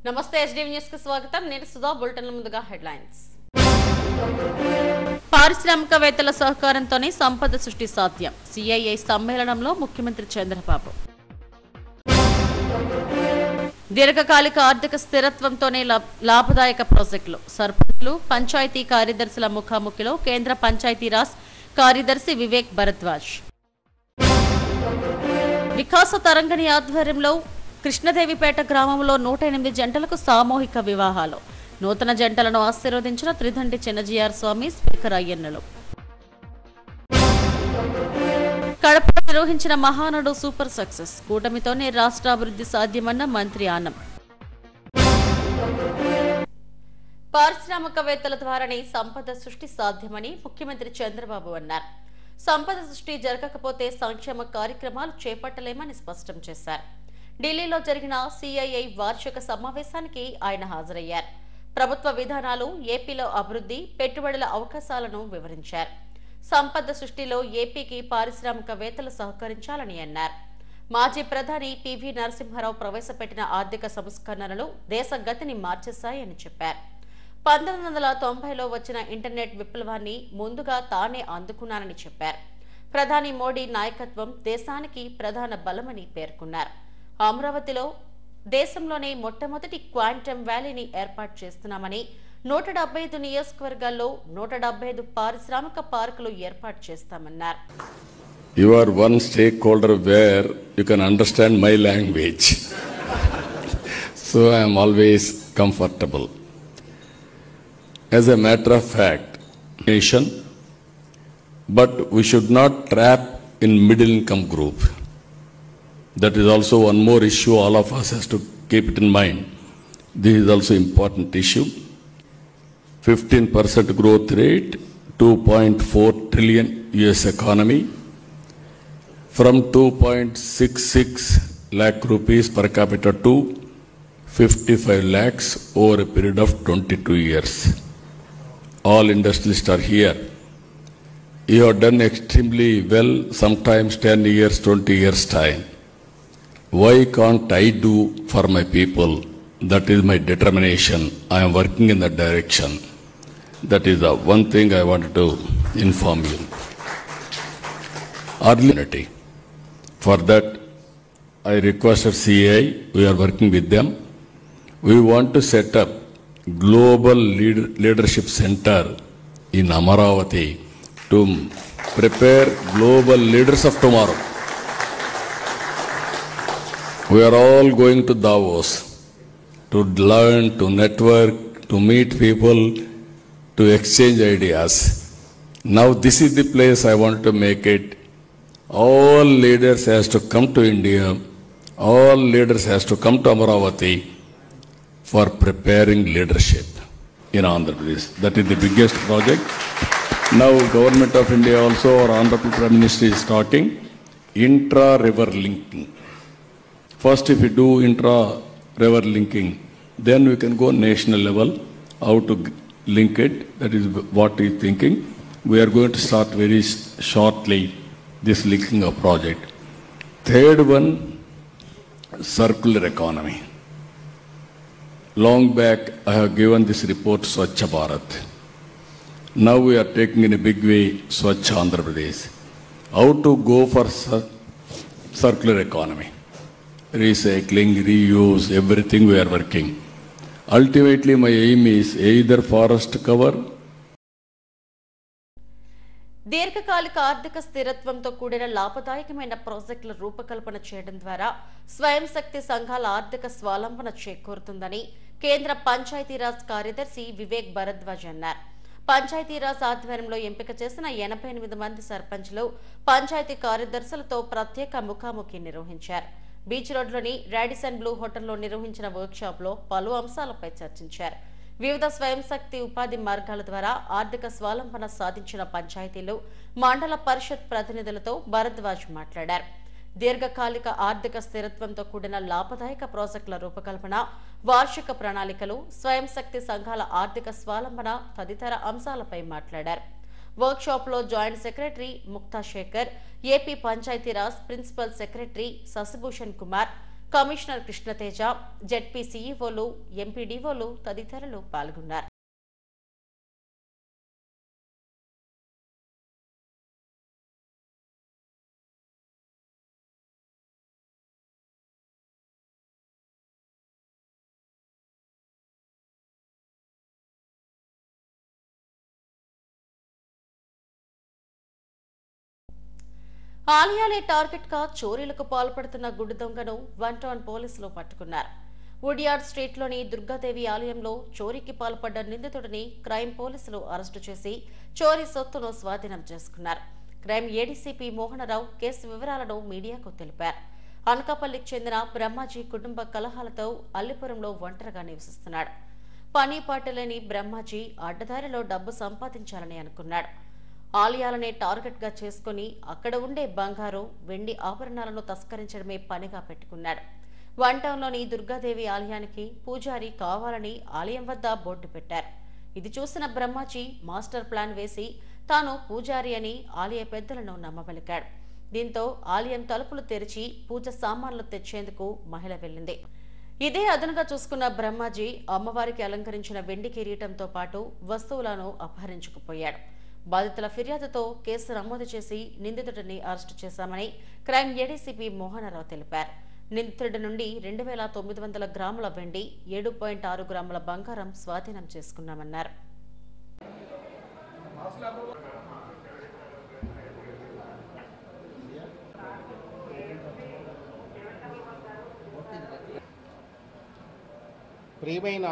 నమస్తే SDV news కి స్వాగతం. నేను సుధా. బులెటిన్ ముందుగా హెడ్లైన్స్. పారిశ్రామికవేత్తల సహకారంతోనే సంపద సృష్టి సాధ్యం. సిఐఐ సమ్మేళనంలో ముఖ్యమంత్రి చంద్రబాబు. దీర్ఘకాలిక ఆర్థిక స్థిరత్వంతోనే లాభదాయక ప్రాజెక్టులు. సర్పంచ్లు, పంచాయతీ కార్యదర్శుల ముఖాముఖిలో కేంద్ర పంచాయతీరాజ్ కార్యదర్శి వివేక్ భరద్వాజ్. వికాస తరంగిణి ఆధ్వర్యంలో కృష్ణదేవిపేట గ్రామంలో 108 జంటలకు సామూహిక వివాహాలు. నూతన జంటలను ఆశీర్వదించిన త్రిదండి చిన్నజీఆర్ స్వామి, స్పీకర్ అయ్యన్నలు. కడప నిర్వహించిన మహానాడు సూపర్ సక్సెస్. కూటమితోనే రాష్ట్ర అభివృద్ధి సాధ్యమన్న మంత్రి ఆనం. పారిశ్రామికవేత్తల ద్వారానే సంపద సృష్టి సాధ్యమని ముఖ్యమంత్రి చంద్రబాబు అన్నారు. సంపద సృష్టి జరగకపోతే సంక్షేమ కార్యక్రమాలు చేపట్టలేమని స్పష్టం చేశారు. ఢిల్లీలో జరిగిన సిఐఐ వార్షిక సమావేశానికి ఆయన హాజరయ్యారు. ప్రభుత్వ విధానాలు, ఏపీలో అభివృద్ధి, పెట్టుబడుల అవకాశాలను వివరించారు. సంపద సృష్టిలో ఏపీకి పారిశ్రామికవేత్తలు సహకరించాలని అన్నారు. మాజీ ప్రధాని పివి నరసింహారావు ప్రవేశపెట్టిన ఆర్థిక సంస్కరణలు దేశ గతిని మార్చేశాయని చెప్పారు. 1990లో వచ్చిన ఇంటర్నెట్ విప్లవాన్ని ముందుగా తానే అందుకున్నానని చెప్పారు. ప్రధాని మోడీ నాయకత్వం దేశానికి ప్రధాన బలమని పేర్కొన్నారు. అమరావతిలో దేశంలోనే మొట్టమొదటి క్వాంటమ్ వ్యాలీని ఏర్పాటు చేస్తున్నామని, 175 నియోజకవర్గాల్లో 175 పారిశ్రామిక పార్కులు ఏర్పాటు చేస్తామన్నారు. You are one stakeholder where you can understand my language. So I am always comfortable. As a matter of fact, nation, but we should not trap in middle income group. That is also one more issue all of us has to keep it in mind. This is also important issue. 15% growth rate, 2.4 trillion US economy, from 2.66 lakh rupees per capita to 55 lakhs over a period of 22 years. All industrialists are here. You have done extremely well, sometimes 10 years, 20 years time. Why can't I do for my people? That is my determination. I am working in that direction. That is the one thing I wanted to inform you. Early, for that, I requested CI. We are working with them. We want to set up Global Leadership Center in Amaravati to prepare global leaders of tomorrow. We are all going to Davos to learn, to network, to meet people, to exchange ideas. Now this is the place I want to make it. All leaders has to come to India. All leaders has to come to Amaravati for preparing leadership in Andhra Pradesh. That is the biggest project. Now Government of India also, our Honorable Prime Minister is starting intra-river linking. First, if we do intra-river linking, then we can go national level, how to link it. That is what he is thinking. We are going to start very shortly this linking of project. Third one, circular economy. Long back, I have given this report, Swachh Bharat. Now we are taking in a big way Swachh Andhra Pradesh. How to go for circular economy? Recycling, reuse, everything we are working. Ultimately, my aim is either forest cover. దీర్ఘకాలిక ఆర్థిక స్థిరత్వంతో కూడిన లాభదాయకమైన ప్రాజెక్టుల రూపకల్పన చేయడం ద్వారా స్వయం శక్తి సంఘాల ఆర్థిక స్వావలంబన చేకూరుతుందని కేంద్ర పంచాయతీరాజ్ కార్యదర్శి వివేక్ భరద్వాజ్ అన్నారు. పంచాయతీరాజ్ ఆధ్వర్యంలో ఎంపిక చేసిన 88 మంది సర్పంచ్లు, పంచాయతీ కార్యదర్శులతో ప్రత్యేక ముఖాముఖి నిర్వహించారు. బీచ్ రోడ్లోని రాడిసన్ బ్లూ హోటల్లో నిర్వహించిన వర్క్ షాప్ లో పలు అంశాలపై చర్చించారు. వివిధ స్వయం శక్తి ఉపాధి మార్గాల ద్వారా ఆర్థిక స్వావలంబన సాధించిన పంచాయతీలు, మండల పరిషత్ ప్రతినిధులతో భరద్వాజ్ మాట్లాడారు. దీర్ఘకాలిక ఆర్థిక స్థిరత్వంతో కూడిన లాభదాయక ప్రాజెక్టుల రూపకల్పన, వార్షిక ప్రణాళికలు, స్వయం శక్తి సంఘాల ఆర్థిక స్వావలంబన తదితర అంశాలపై మాట్లాడారు. వర్క్ షాప్ లో joint secretary Mukta Shekhar, AP Panchayati Raj principal secretary Shashibhushan Kumar, commissioner Krishnateja, ZP సీఈఓలు, ఎంపీడీఓలు తదితరులు పాల్గొన్నారు. ఆలయాలే టార్గెట్ గా చోరీలకు పాల్పడుతున్న గుడ్డు దొంగను 1 టౌన్ పోలీసులు పట్టుకున్నారు. వుడ్యార్డ్ స్ట్రీట్లోని దుర్గాదేవి ఆలయంలో చోరీకి పాల్పడ్డ నిందితుడిని క్రైమ్ పోలీసులు అరెస్టు చేసి చోరీ సొత్తును స్వాధీనం చేసుకున్నారు. క్రైమ్ ఏడీసీపీ మోహనరావు కేసు వివరాలను మీడియాకు తెలిపారు. అనకాపల్లికి చెందిన బ్రహ్మాజీ కుటుంబ కలహాలతో అల్లిపురంలో ఒంటరిగా నివసిస్తున్నాడు. పని పాటలేని బ్రహ్మాజీ అడ్డదారిలో డబ్బు సంపాదించాలని అనుకున్నాడు. ఆలయాలనే టార్గెట్ గా చేసుకుని అక్కడ ఉండే బంగారు, వెండి ఆభరణాలను తస్కరించడమే పనిగా పెట్టుకున్నాడు. 1 టౌన్లోని దుర్గాదేవి ఆలయానికి పూజారి కావాలని ఆలయం వద్ద బోర్డు పెట్టారు. ఇది చూసిన బ్రహ్మాజీ మాస్టర్ ప్లాన్ వేసి తాను పూజారి అని ఆలయ పెద్దలను నమ్మబలికాడు. దీంతో ఆలయం తలుపులు తెరిచి పూజ సామాన్లు తెచ్చేందుకు మహిళ వెళ్లింది. ఇదే అదనుగా చూసుకున్న బ్రహ్మాజీ అమ్మవారికి అలంకరించిన వెండి కిరీటంతో పాటు వస్తువులను అపహరించుకుపోయాడు. బాధితుల ఫిర్యాదుతో కేసు నమోదు చేసి నిందితుడిని అరెస్టు చేశామని క్రైమ్ ఏడీసీపీ మోహనరావు తెలిపారు. నిందితుడి నుండి 2900 గ్రాముల వెండి, 7.6 గ్రాముల బంగారం స్వాధీనం చేసుకున్నామన్నారు. ప్రియమైన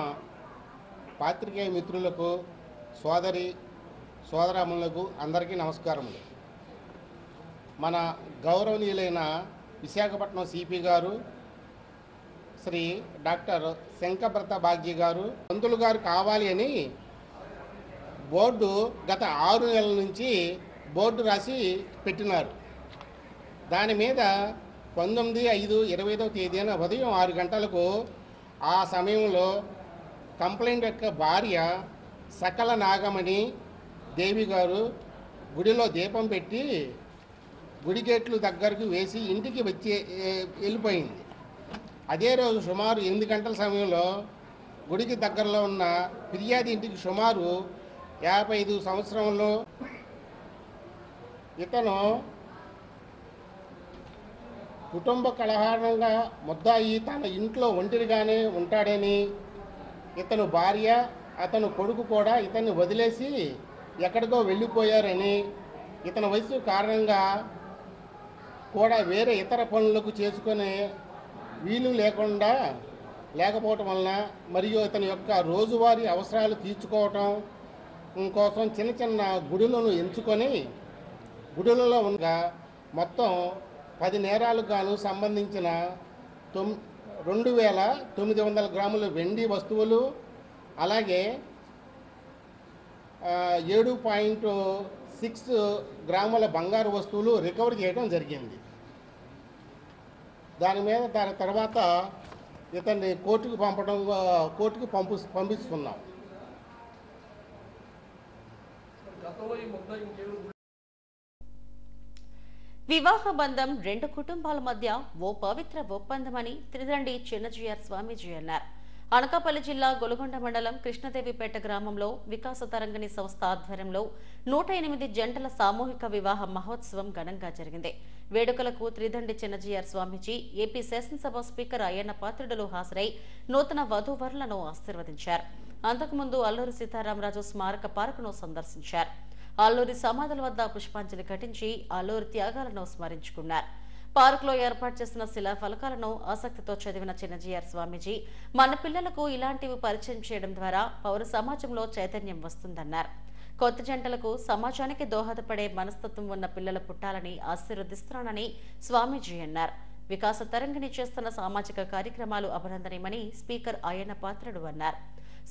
పాత్రికేయ మిత్రులకు, సోదరాములకు అందరికీ నమస్కారములు. మన గౌరవనీయులైన విశాఖపట్నం సిపి గారు శ్రీ డాక్టర్ శంకభ్రత భాగ్య గారు, పంతులు గారు కావాలి అని బోర్డు గత 6 నెలల నుంచి బోర్డు రాసి పెట్టినారు. దాని మీద 19/5/25వ తేదీన ఉదయం 6 గంటలకు ఆ సమయంలో కంప్లైంట్ యొక్క భార్య సకల నాగమణి దేవి గారు గుడిలో దీపం పెట్టి గుడి గేట్లు దగ్గరకు వేసి ఇంటికి వెళ్ళిపోయింది. అదే రోజు సుమారు 8 గంటల సమయంలో గుడికి దగ్గరలో ఉన్న ఫిర్యాది ఇంటికి సుమారు 55 సంవత్సరంలో ఇతను కుటుంబ కలహారంగా ముద్దాయి తన ఇంట్లో ఒంటరిగానే ఉంటాడని, ఇతను భార్య, అతను కొడుకు కూడా ఇతన్ని వదిలేసి ఎక్కడికో వెళ్ళిపోయారని, ఇతని వయసు కారణంగా కూడా వేరే ఇతర పనులకు చేసుకునే వీలు లేకపోవటం వలన మరియు ఇతని యొక్క రోజువారీ అవసరాలు తీర్చుకోవటం కోసం చిన్న చిన్న గుడులను ఎంచుకొని గుడులలో ఉన్న మొత్తం 10 నేరాలకు గాను సంబంధించిన 2900 గ్రాముల వెండి వస్తువులు, అలాగే 7.6 గ్రాముల బంగారు వస్తువులు రికవర్ చేయడం జరిగింది. దాని మీద తర్వాత ఇతన్ని కోర్టుకు పంపిస్తున్నాం. వివాహ బంధం 2 కుటుంబాల మధ్య ఓ పవిత్ర ఒప్పందమని త్రిదండి చిన్నజీఆర్ స్వామీజీ అన్నారు. అనకాపల్లి జిల్లా గొలుగొండ మండలం కృష్ణదేవిపేట గ్రామంలో వికాస తరంగిణి సంస్థ ఆధ్వర్యంలో 108 జంటల సామూహిక వివాహ మహోత్సవం ఘనంగా జరిగింది. వేడుకలకు త్రిదండి చిన్నజీఆర్ స్వామీజీ, ఏపీ శాసనసభ స్పీకర్ అయ్యన్న పాత్రుడులు హాజరై నూతన వధూవరులను ఆశీర్వదించారు. అంతకుముందు అల్లూరి సీతారామరాజు స్మారక పార్కును సందర్శించారు. అల్లూరి సమాధుల వద్ద పుష్పాంజలి ఘటించి అల్లూరి త్యాగాలను స్మరించుకున్నారు. పార్కులో ఏర్పాటు చేసిన శిలా ఫలకాలను ఆసక్తితో చదివిన చిన్నజీఆర్ స్వామీజీ, మన పిల్లలకు ఇలాంటివి పరిచయం చేయడం ద్వారా పౌర సమాజంలో చైతన్యం వస్తుందన్నారు. కొత్త జంటలకు సమాజానికి దోహదపడే మనస్తత్వం ఉన్న పిల్లలు పుట్టాలని ఆశీర్వదిస్తున్నానని స్వామీజీ అన్నారు. వికాస తరంగిణి చేస్తున్న సామాజిక కార్యక్రమాలు అభినందనీయమని స్పీకర్ అయ్యన్న పాత్రుడు అన్నారు.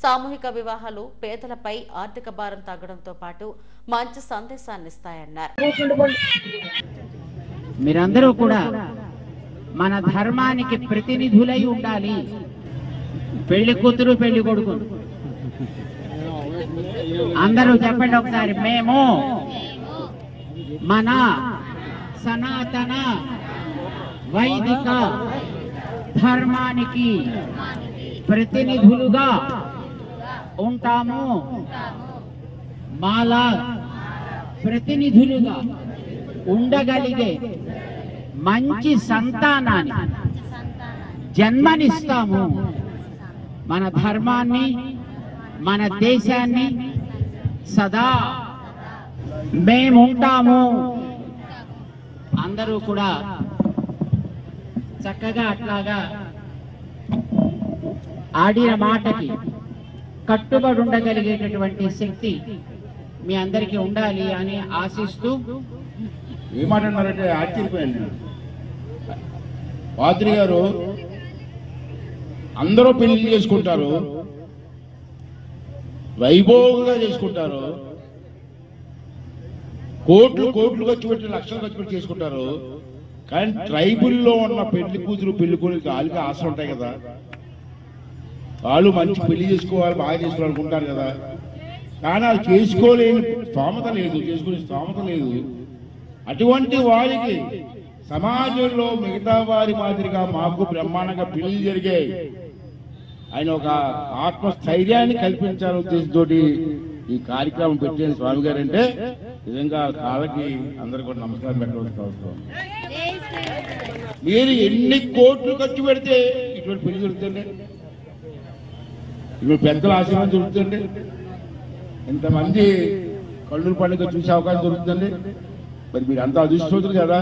సామూహిక వివాహాలు పేదలపై ఆర్థిక భారం తగ్గడంతో పాటు మంచి సందేశాన్ని ఇస్తాయన్నారు. మీరందరూ కూడా మన ధర్మానికి ప్రతినిధులై ఉండాలి. పెళ్లి కూతురు, పెళ్లి కొడుకు అందరూ చెప్పండి ఒకసారి. మేము మన సనాతన వైదిక ధర్మానికి ప్రతినిధులుగా ఉంటాము. మాలా ప్రతినిధులుగా ఉండగలిగే మంచి సంతానాన్ని జన్మనిస్తాము. మన ధర్మాన్ని, మన దేశాన్ని సదా మేముంటాము. అందరూ కూడా చక్కగా అట్లాగా ఆడిన మాటకి కట్టుబడి ఉండగలిగేటటువంటి శక్తి మీ అందరికీ ఉండాలి అని ఆశిస్తూ, ఏమాటన్నారంటే ఆశ్చర్యపోయాను. పాత్రి గారు అందరూ పెళ్లి చేసుకుంటారు, వైభవంగా చేసుకుంటారు, కోట్లు కోట్లు ఖర్చు పెట్టి లక్షలు ఖర్చు పెట్టి చేసుకుంటారు. కానీ ట్రైబుల్లో ఉన్న పెళ్లి కూతురు పెళ్లి కొడుకు వాళ్ళకి ఆశ ఉంటాయి కదా, వాళ్ళు మంచి పెళ్లి చేసుకోవాలి, బాగా చేసుకోవాలనుకుంటారు కదా. కానీ అది చేసుకోలేని స్తోమత లేదు, చేసుకునే స్తోమత లేదు. అటువంటి వారికి సమాజంలో మిగతా వారి మాదిరిగా మాకు బ్రహ్మాండంగా పెళ్లి జరిగాయి. ఆయన ఒక ఆత్మస్థైర్యాన్ని కల్పించాలని ఉద్దేశంతో ఈ కార్యక్రమం పెట్టిన స్వామి గారు అంటే నిజంగా కాళ్ళకి అందరూ కూడా నమస్కారం పెట్టవలసిన అవసరం. మీరు ఎన్ని కోట్లు ఖర్చు పెడితే ఇటువంటి పెళ్లి దొరుకుతుంది, ఇప్పుడు పెద్దల ఆశీర్వాదం దొరుకుతుంది, ఇంతమంది కళ్ళూరు పండుగ చూసే అవకాశం దొరుకుతుంది. మరి మీరు అంత అదృష్టవంతులు కదా.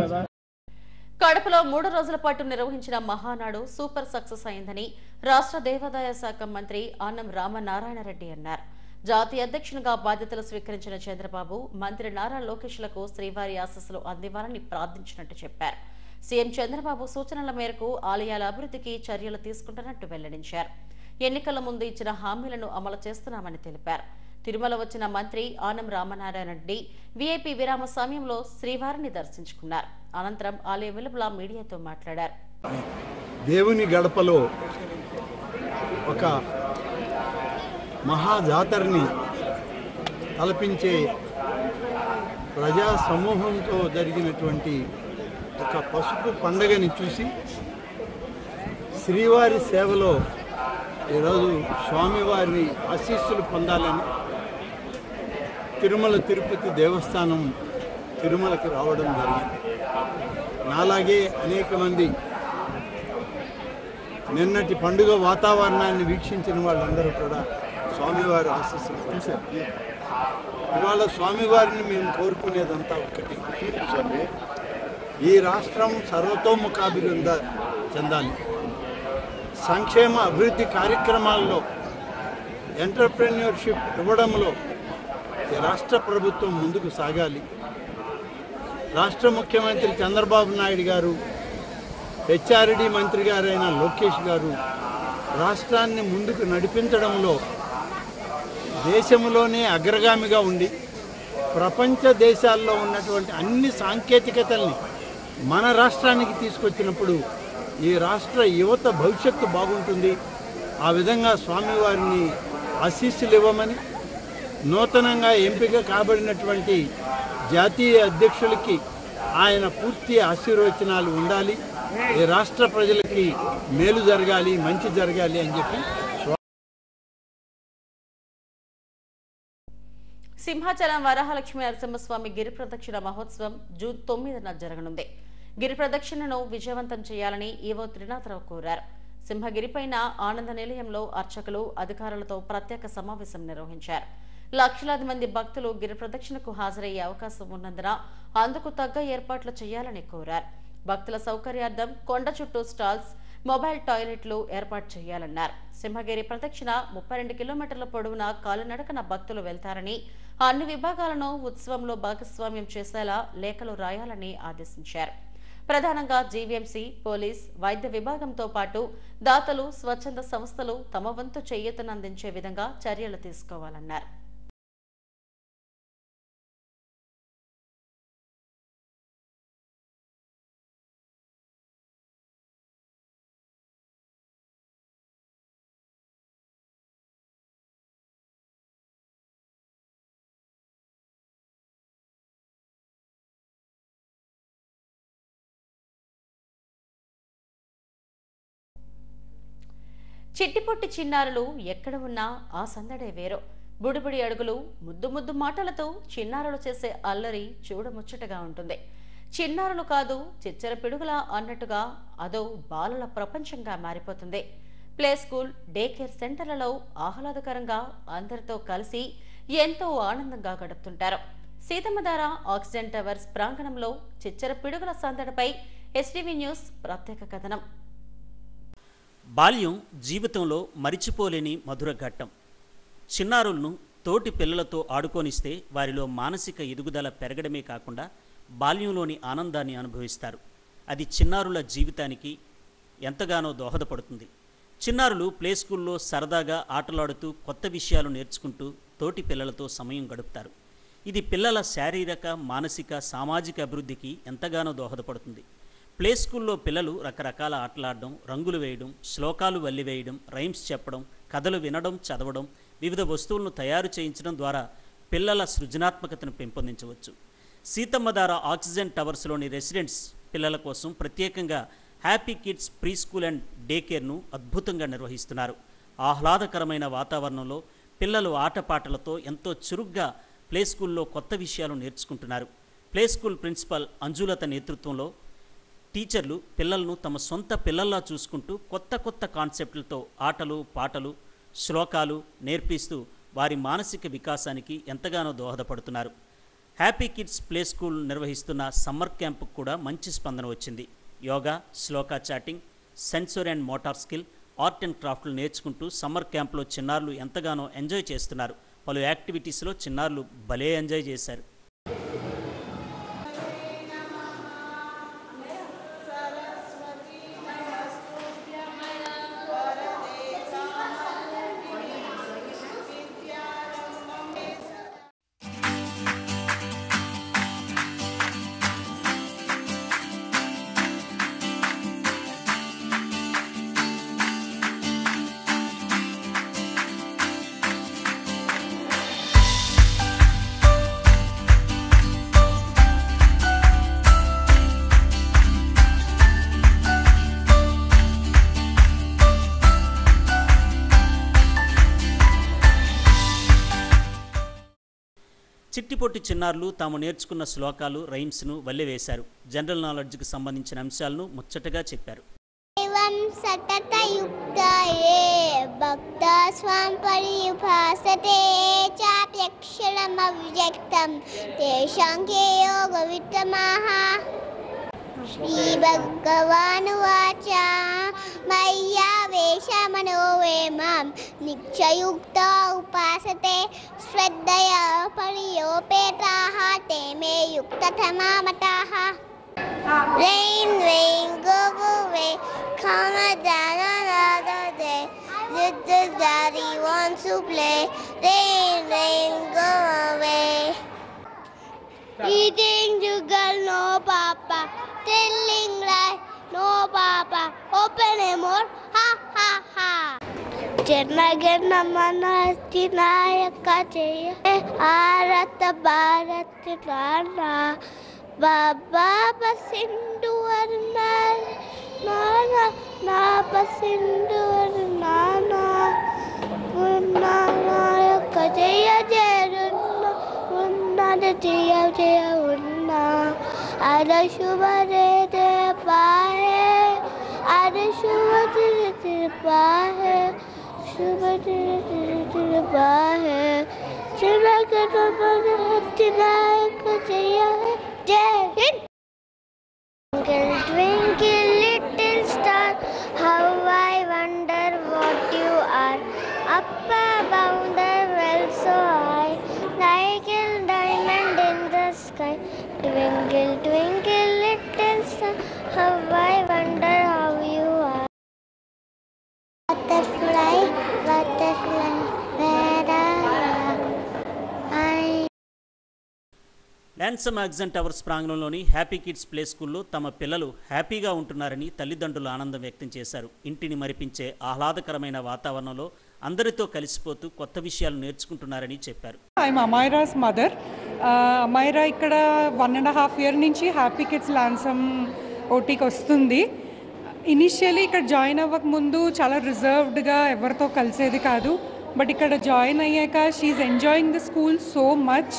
కడపలో 3 రోజుల పాటు నిర్వహించిన మహానాడు సూపర్ సక్సెస్ అయిందని రాష్ట్ర దేవాదాయ శాఖ మంత్రి ఆనం రామనారాయణరెడ్డి అన్నారు. జాతీయ అధ్యక్షునిగా బాధ్యతలు స్వీకరించిన చంద్రబాబు మంత్రి నారా లోకేష్లకు శ్రీవారి ఆశీస్సులు అందివ్వాలని ప్రార్థించినట్టు చెప్పారు. సీఎం చంద్రబాబు సూచనల మేరకు ఆలయాల అభివృద్ధికి చర్యలు తీసుకుంటున్నట్టు వెల్లడించారు. ఎన్నికల ముందు ఇచ్చిన హామీలను అమలు చేస్తున్నామని తెలిపారు. తిరుమల వచ్చిన మంత్రి ఆనం రామనారాయణరెడ్డి వీఐపీ విరామ సమయంలో శ్రీవారిని దర్శించుకున్నారు. అనంతరం ఆలయ వెలుపల మీడియాతో మాట్లాడారు. దేవుని గడపలో ఒక మహాజాతరని తలపించే ప్రజా సమూహంతో జరిగినటువంటి ఒక పసుపు పండగని చూసి శ్రీవారి సేవలో ఈరోజు స్వామివారి ఆశీస్సులు పొందాలని తిరుమల తిరుపతి దేవస్థానం తిరుమలకి రావడం జరిగింది. నాలాగే అనేక మంది నిన్నటి పండుగ వాతావరణాన్ని వీక్షించిన వాళ్ళందరూ కూడా స్వామివారి ఆశీస్సులు చూశారు. ఇవాళ స్వామివారిని మేము కోరుకునేదంతా ఒక్కటి, ఈ రాష్ట్రం సర్వతోముఖాభివృద్ధి చెందాలి. సంక్షేమ అభివృద్ధి కార్యక్రమాల్లో ఎంటర్ప్రెన్యూర్షిప్ ఇవ్వడంలో రాష్ట్ర ప్రభుత్వం ముందుకు సాగాలి. రాష్ట్ర ముఖ్యమంత్రి చంద్రబాబు నాయుడు గారు, హెచ్ఆర్డీ మంత్రి గారైన లోకేష్ గారు రాష్ట్రాన్ని ముందుకు నడిపించడంలో దేశంలోనే అగ్రగామిగా ఉండి ప్రపంచ దేశాల్లో ఉన్నటువంటి అన్ని సాంకేతికతల్ని మన రాష్ట్రానికి తీసుకొచ్చినప్పుడు ఈ రాష్ట్ర యువత భవిష్యత్తు బాగుంటుంది. ఆ విధంగా స్వామివారిని ఆశీస్సులు ఇవ్వమని నూతనంగా ఎంపిక కాబడినటువంటి జాతీయ అధ్యక్షులకి ఆయన పూర్తి ఆశీర్వచనాలు ఉండాలి. ఈ రాష్ట్ర ప్రజలకి మేలు జరగాలి, మంచి జరగాలి అని చెప్పి. సింహాచలం వరాహలక్ష్మి నరసింహస్వామి గిరి ప్రదక్షిణ మహోత్సవం జూన్ 9న జరగనుంది. గిరి ప్రదక్షిణను విజయవంతం చేయాలని ఈవో త్రినాథరావు కోరారు. సింహగిరిపైన ఆనంద నిలయంలో అర్చకులు అధికారులతో ప్రత్యేక సమావేశం నిర్వహించారు. లక్షలాది మంది భక్తులు గిరి ప్రదక్షిణకు హాజరయ్యే అవకాశం ఉన్నందున అందుకు తగ్గ ఏర్పాట్లు చేయాలని కోరారు. భక్తుల సౌకర్యార్థం కొండ చుట్టూ స్టాల్స్, మొబైల్ టాయిలెట్లు ఏర్పాటు చేయాలన్నారు. సింహగిరి ప్రదక్షిణ 32 కిలోమీటర్ల పొడవున కాలినడకన భక్తులు వెళ్తారని, అన్ని విభాగాలను ఉత్సవంలో భాగస్వామ్యం చేసేలా లేఖలు రాయాలని ఆదేశించారు. ప్రధానంగా జీవీఎంసీ, పోలీస్, వైద్య విభాగంతో పాటు దాతలు, స్వచ్ఛంద సంస్థలు తమ వంతు చేయూతనందించే విధంగా చర్యలు తీసుకోవాలన్నారు. చిట్టిపొట్టి చిన్నారులు ఎక్కడ ఉన్నా ఆ సందడే వేరో. బుడిబుడి అడుగులు, ముద్దు ముద్దు మాటలతో చిన్నారులు చేసే అల్లరి చూడముచ్చటగా ఉంటుంది. చిన్నారులు కాదు చిచ్చర పిడుగులా అన్నట్టుగా అదో బాలల ప్రపంచంగా మారిపోతుంది. ప్లే స్కూల్, డే కేర్ సెంటర్లలో ఆహ్లాదకరంగా అందరితో కలిసి ఎంతో ఆనందంగా గడుపుతుంటారు. సీతమ్మధార ఆక్సిజన్ టవర్స్ ప్రాంగణంలో చిచ్చర పిడుగుల సందడిపై ఎస్టీవీ న్యూస్ ప్రత్యేక కథనం. బాల్యం జీవితంలో మరిచిపోలేని మధుర ఘట్టం. చిన్నారులను తోటి పిల్లలతో ఆడుకోనిస్తే వారిలో మానసిక ఎదుగుదల పెరగడమే కాకుండా బాల్యంలోని ఆనందాన్ని అనుభవిస్తారు. అది చిన్నారుల జీవితానికి ఎంతగానో దోహదపడుతుంది. చిన్నారులు ప్లే స్కూల్లో సరదాగా ఆటలాడుతూ కొత్త విషయాలు నేర్చుకుంటూ తోటి పిల్లలతో సమయం గడుపుతారు. ఇది పిల్లల శారీరక, మానసిక, సామాజిక అభివృద్ధికి ఎంతగానో దోహదపడుతుంది. ప్లే స్కూల్లో పిల్లలు రకరకాల ఆటలాడడం, రంగులు వేయడం, శ్లోకాలు వల్లివేయడం, రైమ్స్ చెప్పడం, కథలు వినడం, చదవడం, వివిధ వస్తువులను తయారు చేయించడం ద్వారా పిల్లల సృజనాత్మకతను పెంపొందించవచ్చు. సీతమ్మధార ఆక్సిజన్ టవర్స్లోని రెసిడెంట్స్ పిల్లల కోసం ప్రత్యేకంగా happy kids pre school and day కేర్ను అద్భుతంగా నిర్వహిస్తున్నారు. ఆహ్లాదకరమైన వాతావరణంలో పిల్లలు ఆటపాటలతో ఎంతో చురుగ్గా ప్లే స్కూల్లో కొత్త విషయాలు నేర్చుకుంటున్నారు. ప్లే స్కూల్ ప్రిన్సిపల్ అంజులత నేతృత్వంలో టీచర్లు పిల్లలను తమ సొంత పిల్లల్లా చూసుకుంటూ కొత్త కొత్త కాన్సెప్టులతో ఆటలు, పాటలు, శ్లోకాలు నేర్పిస్తూ వారి మానసిక వికాసానికి ఎంతగానో దోహదపడుతున్నారు. హ్యాపీ కిడ్స్ ప్లే స్కూల్ నిర్వహిస్తున్న సమ్మర్ క్యాంపుకు కూడా మంచి స్పందన వచ్చింది. Yoga, shloka chanting, sensory and motor skill, art and క్రాఫ్ట్లు నేర్చుకుంటూ సమ్మర్ క్యాంప్లో చిన్నారులు ఎంతగానో ఎంజాయ్ చేస్తున్నారు. పలు యాక్టివిటీస్లో చిన్నారులు భలే ఎంజాయ్ చేశారు. చిట్టిపొట్టి చిన్నారులు తాము నేర్చుకున్న శ్లోకాలు, రైమ్స్ను వల్లివేశారు. జనరల్ నాలెడ్జ్కి సంబంధించిన అంశాలను ముచ్చటగా చెప్పారు. శ్రీభగవానువాచ మయ్యా వేషమనోవేమాం నిత్యయుక్తా ఉపాసతే శ్రద్ధయా పరియోపేతాః తే మే యుక్తతమా మతాః. Rain, rain, go away, come down another day. Little daddy wants to play. Rain, rain, go away. Eating sugar, no papa. Telling lie, no papa. Open a more, ha ha ha. Janagana manasti nayaka jaya. Arata bharat nana. Baba basindu arna. Nana na basindu arna. Unna nayaka jaya jaya. Unna jaya jaya unna. Ada shubhare de paahe. Ada shubhare de paahe. Shubhare de paahe. Janagana manasti nayaka jaya. Twinkle, twinkle, little star, how I wonder what you are. Up above the world so high, like a diamond in the sky. Twinkle, twinkle, little star, how I wonder how you are. Butterfly, butterfly, where are I? Lansum oxygen towers ప్రాంగణంలోని happy kids play స్కూల్లో తమ పిల్లలు హ్యాపీగా ఉంటున్నారని తల్లిదండ్రులు ఆనందం వ్యక్తం చేశారు. ఇంటిని మరిపించే ఆహ్లాదకరమైన వాతావరణంలో అందరితో కలిసిపోతూ కొత్త విషయాలు నేర్చుకుంటున్నారని చెప్పారు. I'm Amaira's mother. అమైరా ఇక్కడ 1.5 year నుంచి హ్యాపీ కిడ్స్ ల్యాన్సమ్ ఓటీకి వస్తుంది. ఇనిషియలీ ఇక్కడ జాయిన్ అవ్వక ముందు చాలా రిజర్వ్డ్గా ఎవరితో కలిసేది కాదు. బట్ ఇక్కడ జాయిన్ అయ్యాక she's enjoying the school so much.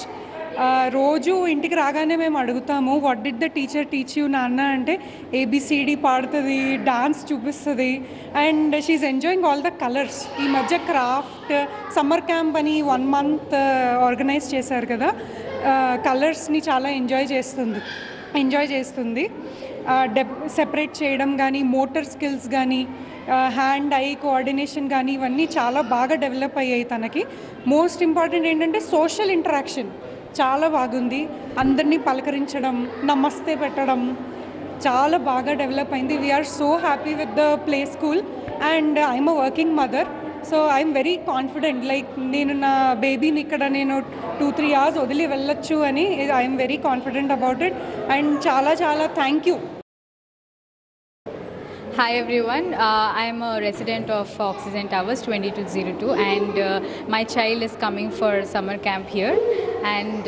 రోజు ఇంటికి రాగానే మేము అడుగుతాము, what did the teacher teach you నాన్న అంటే ఏబిసిడి పాడుతుంది, డాన్స్ చూపిస్తుంది. And she's enjoying all the colours. ఈ మధ్య క్రాఫ్ట్ సమ్మర్ క్యాంప్ అని 1 month ఆర్గనైజ్ చేశారు కదా, కలర్స్ని చాలా ఎంజాయ్ చేస్తుంది. సెపరేట్ చేయడం కానీ, మోటార్ స్కిల్స్ కానీ, హ్యాండ్ ఐ కోఆర్డినేషన్ కానీ ఇవన్నీ చాలా బాగా డెవలప్ అయ్యాయి తనకి. మోస్ట్ ఇంపార్టెంట్ ఏంటంటే సోషల్ ఇంటరాక్షన్ చాలా బాగుంది. అందరినీ పలకరించడం, నమస్తే పెట్టడం చాలా బాగా డెవలప్ అయింది. We are so happy with the play school and I'm a working mother. So I'm very confident, like నేను నా బేబీని ఇక్కడ నేను 2-3 hours వదిలి వెళ్ళొచ్చు అని I'm very confident about it. And చాలా చాలా thank you. Hi everyone, I am a resident of Oxygen Towers 2202 and my child is coming for summer camp here and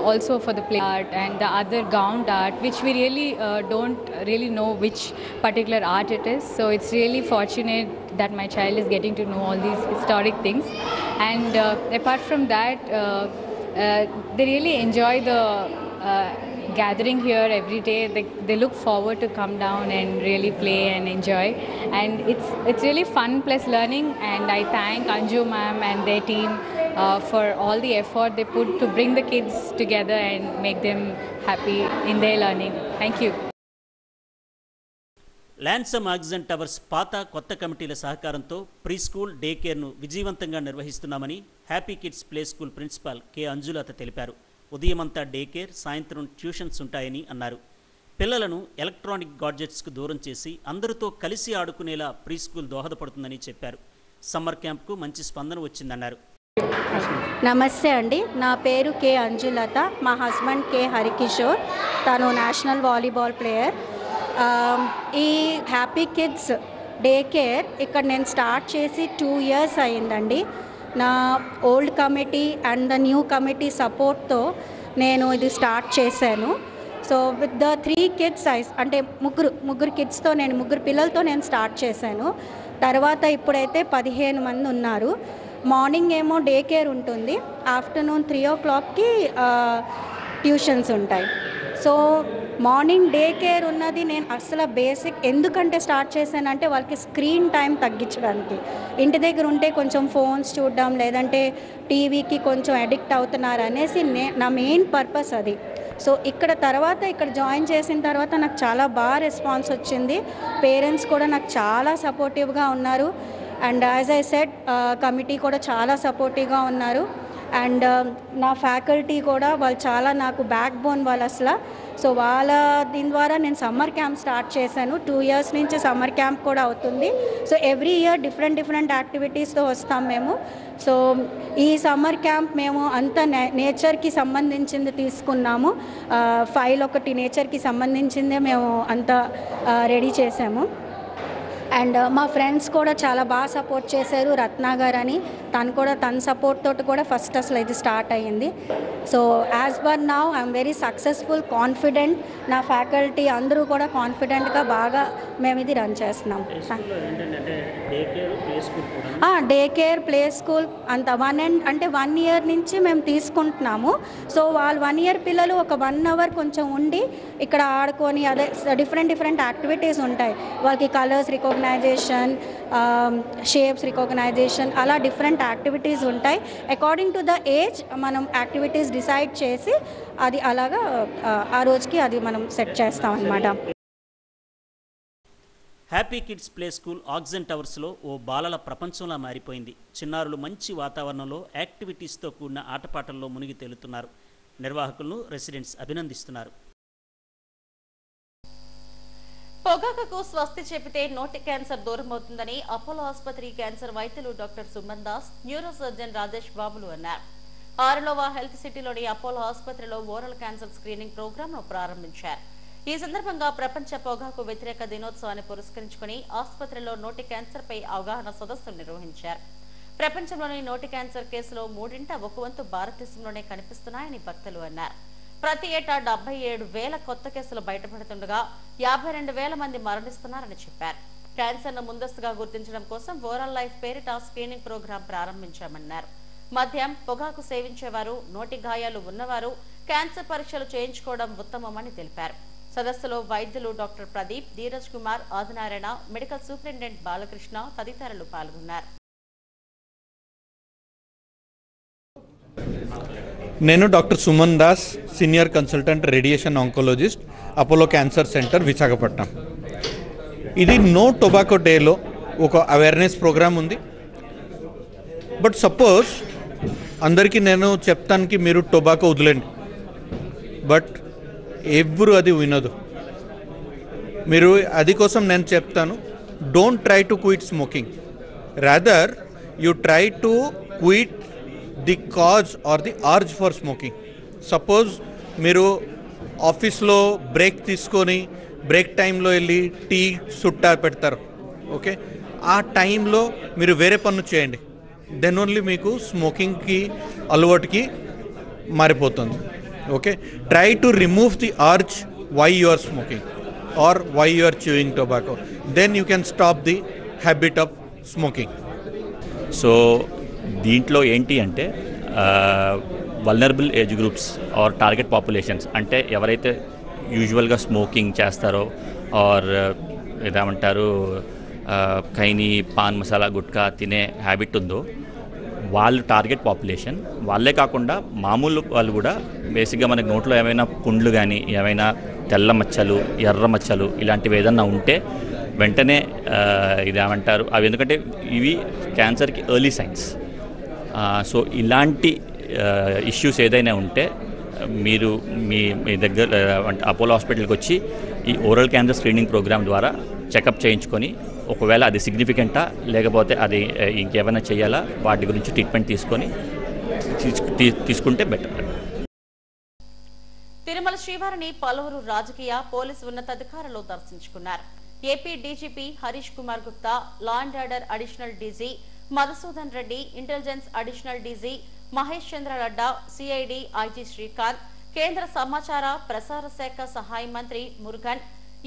also for the play art and the other gown art, which we really don't really know which particular art it is. So it's really fortunate that my child is getting to know all these historic things. And apart from that, they really enjoy the gathering here every day. They look forward to come down and really play and enjoy, and it's really fun plus learning. And I thank Anju ma'am and their team for all the effort they put to bring the kids together and make them happy in their learning. Thank you. Lansum oxygen towers పాత కొత్త కమిటీల సహకారంతో pre school day కేర్ను విజయవంతంగా నిర్వహిస్తున్నామని happy kids play school principal K Anjulatha తెలిపారు. ఉదయమంతా day care, సాయంత్రం ట్యూషన్స్ ఉంటాయని అన్నారు. పిల్లలను ఎలక్ట్రానిక్ గాడ్జెట్స్కు దూరం చేసి అందరితో కలిసి ఆడుకునేలా ప్రీ స్కూల్ దోహదపడుతుందని చెప్పారు. సమ్మర్ క్యాంప్కు మంచి స్పందన వచ్చిందన్నారు. నమస్తే అండి, నా పేరు కె అంజులత. మా హస్బెండ్ కె హరికిషోర్, తను నేషనల్ వాలీబాల్ ప్లేయర్. ఈ హ్యాపీ కిడ్స్ డే కేర్ ఇక్కడ నేను స్టార్ట్ చేసి 2 years అయిందండి. నా old committee and the new committee సపోర్ట్తో నేను ఇది స్టార్ట్ చేశాను. సో విత్ ద 3 kids అంటే ముగ్గురు కిడ్స్తో ముగ్గురు పిల్లలతో నేను స్టార్ట్ చేశాను. తర్వాత ఇప్పుడైతే 15 మంది ఉన్నారు. మార్నింగ్ ఏమో డే కేర్ ఉంటుంది, ఆఫ్టర్నూన్ 3 o'clockకి ట్యూషన్స్ ఉంటాయి. సో మార్నింగ్ డే కేర్ ఉన్నది నేను అసలు బేసిక్ ఎందుకంటే స్టార్ట్ చేశానంటే వాళ్ళకి స్క్రీన్ టైం తగ్గించడానికి. ఇంటి దగ్గర ఉంటే కొంచెం ఫోన్స్ చూడడం లేదంటే టీవీకి కొంచెం అడిక్ట్ అవుతున్నారు అనేసి నా మెయిన్ పర్పస్ అది. సో ఇక్కడ జాయిన్ చేసిన తర్వాత నాకు చాలా బాగా రెస్పాన్స్ వచ్చింది. పేరెంట్స్ కూడా నాకు చాలా సపోర్టివ్గా ఉన్నారు. And as I said committee కూడా చాలా సపోర్టివ్గా ఉన్నారు. అండ్ నా ఫ్యాకల్టీ కూడా వాళ్ళు చాలా నాకు బ్యాక్ బోన్ వాళ్ళు అసలు. సో దీని ద్వారా నేను సమ్మర్ క్యాంప్ స్టార్ట్ చేశాను. 2 years నుంచి సమ్మర్ క్యాంప్ కూడా అవుతుంది. సో ఎవ్రీ ఇయర్ డిఫరెంట్ యాక్టివిటీస్తో వస్తాం మేము. సో ఈ సమ్మర్ క్యాంప్ మేము అంతా నేచర్కి సంబంధించింది తీసుకున్నాము. ఫైల్ ఒకటి నేచర్కి సంబంధించిందే మేము అంతా రెడీ చేసాము. అండ్ మా ఫ్రెండ్స్ కూడా చాలా బాగా సపోర్ట్ చేశారు. రత్నా గారు అని తన సపోర్ట్ తోటి కూడా ఫస్ట్ అసలు ఇది స్టార్ట్ అయ్యింది. So as per now I'm very successful, confident. నా ఫ్యాకల్టీ అందరూ కూడా కాన్ఫిడెంట్గా బాగా మేము ఇది రన్ చేస్తున్నాం. డే కేర్ ప్లే స్కూల్ అంత 1 year నుంచి మేము తీసుకుంటున్నాము. సో వాళ్ళు 1 year పిల్లలు ఒక 1 hour కొంచెం ఉండి ఇక్కడ ఆడుకొని అదే డిఫరెంట్ యాక్టివిటీస్ ఉంటాయి. వాళ్ళకి కలర్స్ రికగ్నైజేషన్, షేప్స్ రికగ్నైజేషన్ అలా డిఫరెంట్ యాక్టివిటీస్ ఉంటాయి. అకార్డింగ్ టు ద ఏజ్ మనం యాక్టివిటీస్ డిసైడ్ చేసి అది అలాగా ఆ రోజుకి అది మనం సెట్ చేస్తాం అన్నమాట. Happy kids play school oxygen టవర్స్లో ఓ బాలల ప్రపంచంలా మారిపోయింది. చిన్నారులు మంచి వాతావరణంలో యాక్టివిటీస్తో కూడిన ఆటపాటల్లో మునిగి తేలుతున్నారు. నిర్వాహకులను రెసిడెంట్స్ అభినందిస్తున్నారు. పొగాకుకు స్వస్తి చెప్పితే నోటి క్యాన్సర్ దూరం అవుతుందని అపోలో ఆసుపత్రి క్యాన్సర్ వైద్యులు doctor Suman Das, neuro surgeon Rajesh బాబులు అన్నారు. 6వ హెల్త్ సిటీలోని అపోలో ఆసుపత్రిలో ఓరల్ క్యాన్సర్ స్క్రీనింగ్ ప్రోగ్రామ్ ను ప్రారంభించారు. ఈ సందర్భంగా ప్రపంచ పొగాకు వ్యతిరేక దినోత్సవాన్ని పురస్కరించుకుని ఆసుపత్రిలో నోటి క్యాన్సర్ పై అవగాహన సదస్సులు నిర్వహించారు. ప్రపంచంలోని నోటి క్యాన్సర్ కేసులో 3 1 వంతు భారతదేశంలోనే కనిపిస్తున్నాయని భక్తులు అన్నారు. ప్రతి ఏటా 77,000 కొత్త కేసులు బయటపడుతుండగా 52,000 మంది మరణిస్తున్నారని చెప్పారు. క్యాన్సర్ను ముందస్తుగా గుర్తించడం కోసం ఓరల్ లైఫ్ పేరిట స్క్రీనింగ్ ప్రోగ్రాం ప్రారంభించామన్నారు. మద్యం, పొగాకు సేవించేవారు, నోటి గాయాలు ఉన్నవారు క్యాన్సర్ పరీక్షలు చేయించుకోవడం ఉత్తమమని తెలిపారు. సదస్సులో వైద్యులు doctor Pradeep, Dheeraj Kumar, Adinarayana, medical superintendent Balakrishna తదితరులు పాల్గొన్నారు. నేను doctor Suman Das, senior consultant radiation oncologist, Apollo cancer centre, Visakhapatnam. ఇది నో టొబాకో డేలో ఒక అవేర్నెస్ ప్రోగ్రామ్ ఉంది. బట్ సపోజ్ అందరికీ నేను చెప్తానికి మీరు టొబాకో వదిలేండి, బట్ ఎవ్వరు అది వినదు. మీరు అది కోసం నేను చెప్తాను, don't try to quit smoking, rather you try to quit the cause or the urge for smoking. Suppose మీరు ఆఫీస్లో బ్రేక్ తీసుకొని బ్రేక్ టైంలో వెళ్ళి టీ సుట్టా పెడతారు, ఓకే, ఆ టైంలో మీరు వేరే పనులు చేయండి, దెన్ ఓన్లీ మీకు స్మోకింగ్కి అలవాటుకి మారిపోతుంది. Okay, try to remove the urge why you are smoking or why you are chewing tobacco, then you can stop the habit of smoking. So దీంట్లో ఏంటి అంటే vulnerable age groups or target populations, అంటే ఎవరైతే యూజువల్గా smoking చేస్తారో ఆర్ ఏదేమంటారు ఖైనీ, పాన్ మసాలా, గుట్కా తినే హ్యాబిట్ ఉందో వాళ్ళు టార్గెట్ పాపులేషన్. వాళ్ళే కాకుండా మామూలు వాళ్ళు కూడా బేసిక్గా మనకి నోట్లో ఏమైనా పుండ్లు కానీ, ఏమైనా తెల్ల మచ్చలు, ఎర్ర మచ్చలు ఇలాంటివి ఏదన్నా ఉంటే వెంటనే ఇదేమంటారు అవి, ఎందుకంటే ఇవి క్యాన్సర్కి ఎర్లీ సైన్స్. సో ఇలాంటి ఇష్యూస్ ఏదైనా ఉంటే మీరు మీ దగ్గర అపోలో హాస్పిటల్కి వచ్చి ఈ ఓరల్ క్యాన్సర్ స్క్రీనింగ్ ప్రోగ్రామ్ ద్వారా చెకప్ చేయించుకొని, ఒకవేళ అది సిగ్నిఫికెంటా లేకపోతే అది ఇంకేమైనా చేయాలా వాటి గురించి ట్రీట్మెంట్ తీసుకుంటే బెటర్. తిరుమల శ్రీవారిని పలువురు రాజకీయ, పోలీసు ఉన్నతాధికారులు దర్శించుకున్నారు. AP DGP Harish Kumar Gupta, law and order additional DG Madhusudan Reddy, intelligence additional DG Mahesh Chandra Ladda, CID IG Srikanth, కేంద్ర సమాచార ప్రసార శాఖ సహాయ మంత్రి మురుగన్,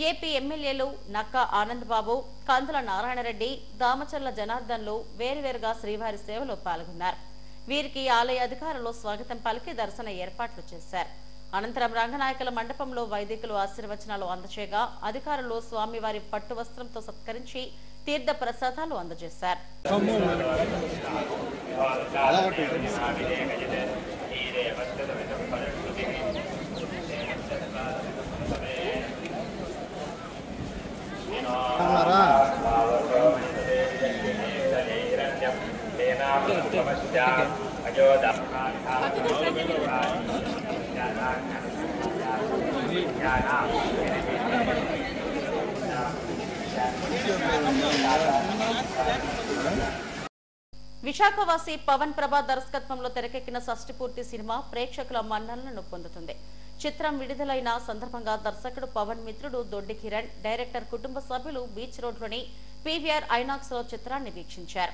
ఏపీ ఎమ్మెల్యేలు నక్కా ఆనందబాబు, కందుల నారాయణరెడ్డి, దామచర్ల జనార్దన్లు వేరువేరుగా శ్రీవారి సేవలో పాల్గొన్నారు. వీరికి ఆలయ అధికారులు స్వాగతం పలికి దర్శన ఏర్పాట్లు చేశారు. అనంతరం రంగనాయకుల మండపంలో వైదికులు ఆశీర్వచనాలు అందజేయగా అధికారులు స్వామివారి పట్టు వస్త్రంతో సత్కరించి తీర్థ ప్రసాదాలు అందజేశారు. విశాఖవాసి పవన్ ప్రభా దర్శకత్వంలో తెరకెక్కిన షష్ఠిపూర్తి సినిమా ప్రేక్షకుల మన్ననలను పొందుతుంది. చిత్రం విడుదలైన సందర్భంగా దర్శకుడు పవన్ మిత్రుడు దొడ్డి కిరణ్, డైరెక్టర్ కుటుంబ సభ్యులు బీచ్ రోడ్లోని పీవీఆర్ ఐనాక్స్ లో చిత్రాన్ని వీక్షించారు.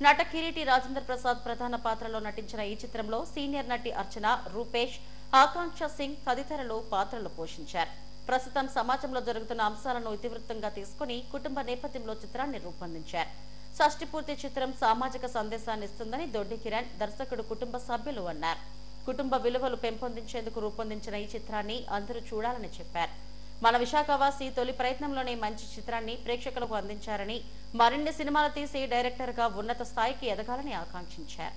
నట కిరీటి రాజేంద్ర ప్రసాద్ ప్రధాన పాత్రలో నటించిన ఈ చిత్రంలో సీనియర్ నటి అర్చన, రూపేష్, ఆకాంక్ష సింగ్ తదితరులు పాత్రలు పోషించారు. ప్రస్తుతం సమాజంలో జరుగుతున్న అంశాలను ఇతివృత్తంగా తీసుకుని కుటుంబ నేపథ్యంలో చిత్రాన్ని రూపొందించారు. షష్ఠిపూర్తి చిత్రం సామాజిక సందేశాన్ని ఇస్తుందని దొడ్డి కిరణ్, దర్శకుడు, కుటుంబ సభ్యులు అన్నారు. కుటుంబ విలువలు పెంపొందించేందుకు రూపొందించిన ఈ చిత్రాన్ని అందరూ చూడాలని చెప్పారు. మన విశాఖవాసి తొలి ప్రయత్నంలోనే మంచి చిత్రాన్ని ప్రేక్షకులకు అందించారని, మరిన్ని సినిమాలు తీసి డైరెక్టర్ గా ఉన్నత స్థాయికి ఎదగాలని ఆకాంక్షించారు.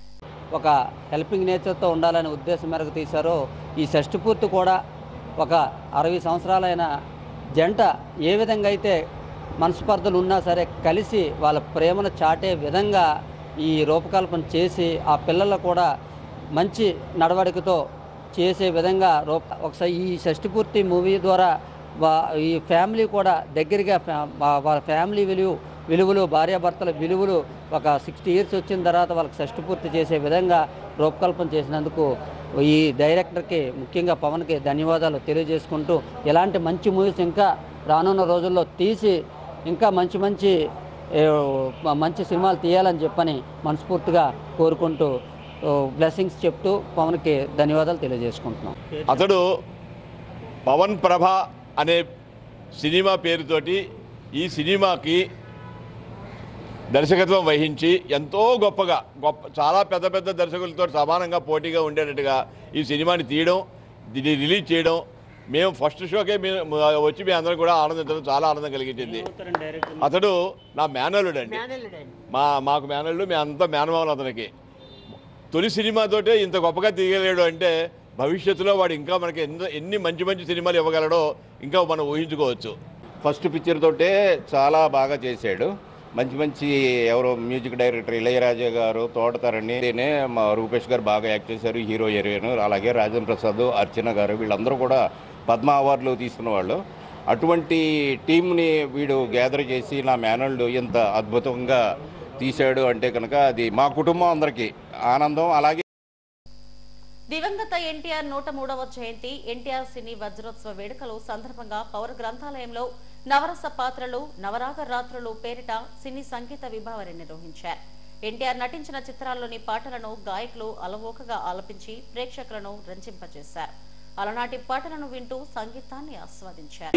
ఒక హెల్పింగ్ నేచర్తో ఉండాలనే ఉద్దేశం మేరకు తీశారో ఈ షష్ఠిపూర్తి కూడా ఒక 60 సంవత్సరాలైన జంట ఏ విధంగా అయితే మనస్పర్ధలు ఉన్నా సరే కలిసి వాళ్ళ ప్రేమను చాటే విధంగా ఈ రూపకల్పన చేసి ఆ పిల్లలు కూడా మంచి నడవడికతో చేసే విధంగా ఒకసారి ఈ షష్ఠిపూర్తి మూవీ ద్వారా ఈ ఫ్యామిలీ కూడా దగ్గరగా వాళ్ళ ఫ్యామిలీ విలువలు, భార్యాభర్తల విలువలు ఒక 60 ఇయర్స్ వచ్చిన తర్వాత వాళ్ళకి షష్ఠిపూర్తి చేసే విధంగా రూపకల్పన చేసినందుకు ఈ డైరెక్టర్కి, ముఖ్యంగా పవన్కి ధన్యవాదాలు తెలియజేసుకుంటూ ఇలాంటి మంచి మూవీస్ ఇంకా రానున్న రోజుల్లో తీసి ఇంకా మంచి సినిమాలు తీయాలని చెప్పని మనస్ఫూర్తిగా కోరుకుంటూ బ్లెస్సింగ్స్ చెప్తూ పవన్కి ధన్యవాదాలు తెలియజేసుకుంటున్నాం. అతడు పవన్ ప్రభ అనే సినిమా పేరుతోటి ఈ సినిమాకి దర్శకత్వం వహించి ఎంతో గొప్పగా చాలా పెద్ద పెద్ద దర్శకులతో సమానంగా పోటీగా ఉండేటట్టుగా ఈ సినిమాని తీయడం, దీన్ని రిలీజ్ చేయడం, మేము ఫస్ట్ షోకే వచ్చి మేము అందరం కూడా ఆనందించడం చాలా ఆనందం కలిగించింది. అతడు నా మేనల్లుడు అండి, మాకు మేనల్లుడు, మేము అంతా మేనమామలు అతనికి. తొలి సినిమాతోటే ఇంత గొప్పగా తీయగలేడు అంటే భవిష్యత్తులో వాడు ఇంకా మనకి ఎన్ని మంచి మంచి సినిమాలు ఇవ్వగలడో ఇంకా మనం ఊహించుకోవచ్చు. ఫస్ట్ పిక్చర్ తోటే చాలా బాగా చేశాడు. మంచి మంచి ఎవరో మ్యూజిక్ డైరెక్టర్ ఇళయరాజా గారు, తోటతరణి, మా రూపేష్ గారు బాగా యాక్ట్ చేశారు, హీరో హీరోయిన్. అలాగే రాజేంద్ర ప్రసాద్, అర్చన గారు, వీళ్ళందరూ కూడా పద్మ అవార్డులు తీసుకున్న వాళ్ళు. అటువంటి టీంని వీడు గ్యాదర్ చేసి నా మేనల్డ్ ఇంత అద్భుతంగా తీశాడు అంటే కనుక అది మా కుటుంబం అందరికీ ఆనందం. అలాగే దివంగత ఎన్టీఆర్ 103వ జయంతి ఎన్టీఆర్ సినీ వజ్రోత్సవ వేడుకలు సందర్భంగా పౌర గ్రంథాలయంలో నవరస పాత్రలు నవరాగ రాత్రులు పేరిట సినీ సంగీత విభావరి నిర్వహించారు. ఎన్టీఆర్ నటించిన చిత్రాల్లోని పాటలను గాయకులు అలవోకగా ఆలపించి ప్రేక్షకులను రంజింపజేశారు. అలనాటి పాటలను వింటూ సంగీతాన్ని ఆస్వాదించారు.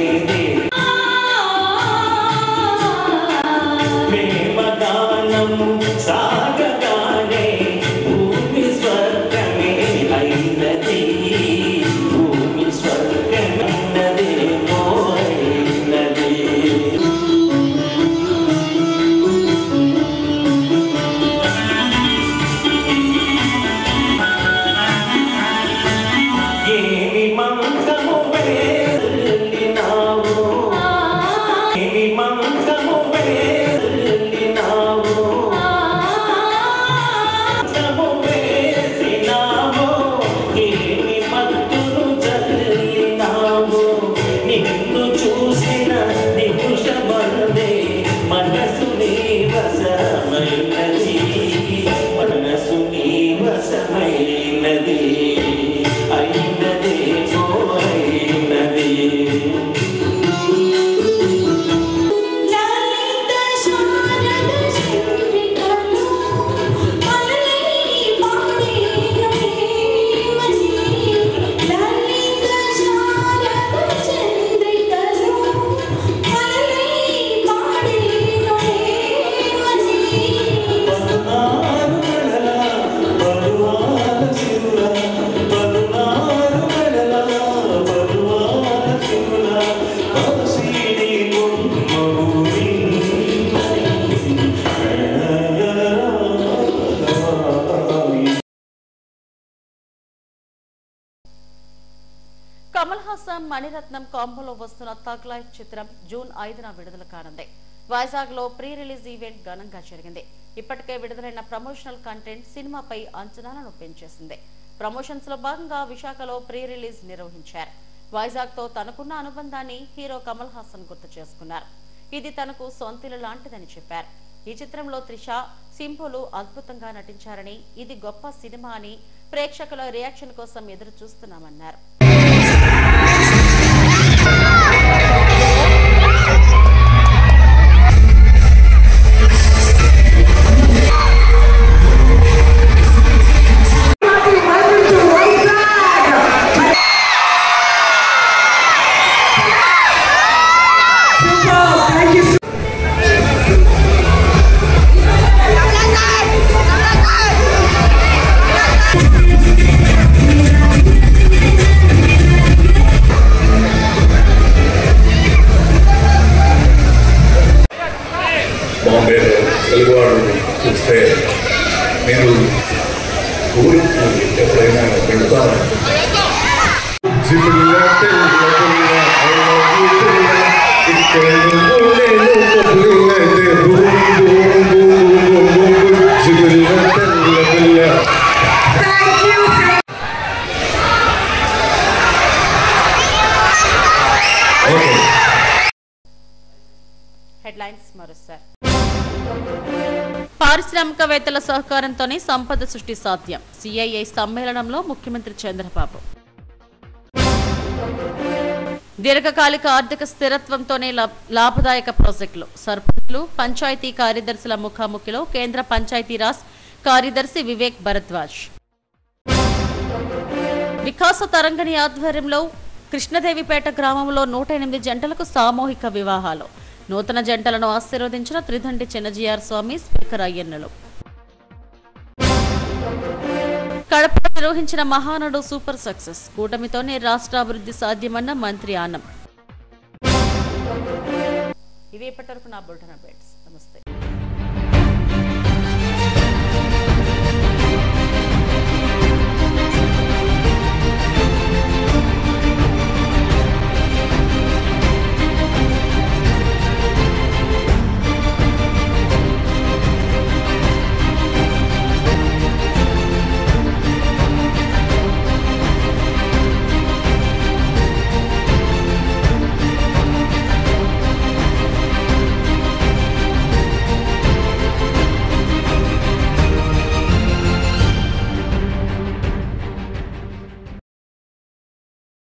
కమల్ హాసన్ మణిరత్నం కాంబోలో వస్తున్న థగ్ లైఫ్ చిత్రం జూన్ 5న విడుదల కానుంది. వైజాగ్ లో ప్రీ రిలీజ్ ఈవెంట్ ఘనంగా జరిగింది. ఇప్పటికే విడుదలైన ప్రమోషనల్ కంటెంట్ సినిమాపై అంచనాలను పెంచేసింది. ప్రమోషన్స్ లో భాగంగా విశాఖలో ప్రీ రిలీజ్ నిర్వహించారు. వైజాగ్ తో తనకున్న అనుబంధాన్ని హీరో కమల్ హాసన్ గుర్తు చేసుకున్నారు. ఇది తనకు సొంతిల్లు లాంటిదని చెప్పారు. ఈ చిత్రంలో త్రిష, సింపులు అద్భుతంగా నటించారని, ఇది గొప్ప సినిమా అని ప్రేక్షకుల రియాక్షన్ కోసం ఎదురు చూస్తున్నామన్నారు. చూస్తే నేను ఎప్పుడైనా వెళ్తాను. హెడ్లైన్స్ మరోసారి. పారిశ్రామికవేత్తల సహకారంతోనే సంపద సృష్టి సాధ్యం. సిఐఐ సమ్మేళనంలో ముఖ్యమంత్రి చంద్రబాబు. దీర్ఘకాలిక ఆర్థిక స్థిరత్వంతోనే లాభదాయక ప్రాజెక్టులు. సర్పంచులు, పంచాయతీ కార్యదర్శుల ముఖాముఖిలో కేంద్ర పంచాయతీరాజ్ కార్యదర్శి వివేక్ భరద్వాజ్. వికాస తరంగిణి ఆధ్వర్యంలో కృష్ణదేవిపేట గ్రామంలో 108 జంటలకు సామూహిక వివాహాలు. నూతన జంటలను ఆశీర్వదించిన త్రిదండి చిన్నజీఆర్ స్వామి, స్పీకర్ అయ్యన్నలు. కడపలో నిర్వహించిన మహానాడు సూపర్ సక్సెస్. కూటమితోనే రాష్ట్ర అభివృద్ధి సాధ్యమన్న మంత్రి ఆనం. ఇవి ఇప్పటివరకు నా బులెటిన్ అప్డేట్స్. నమస్తే.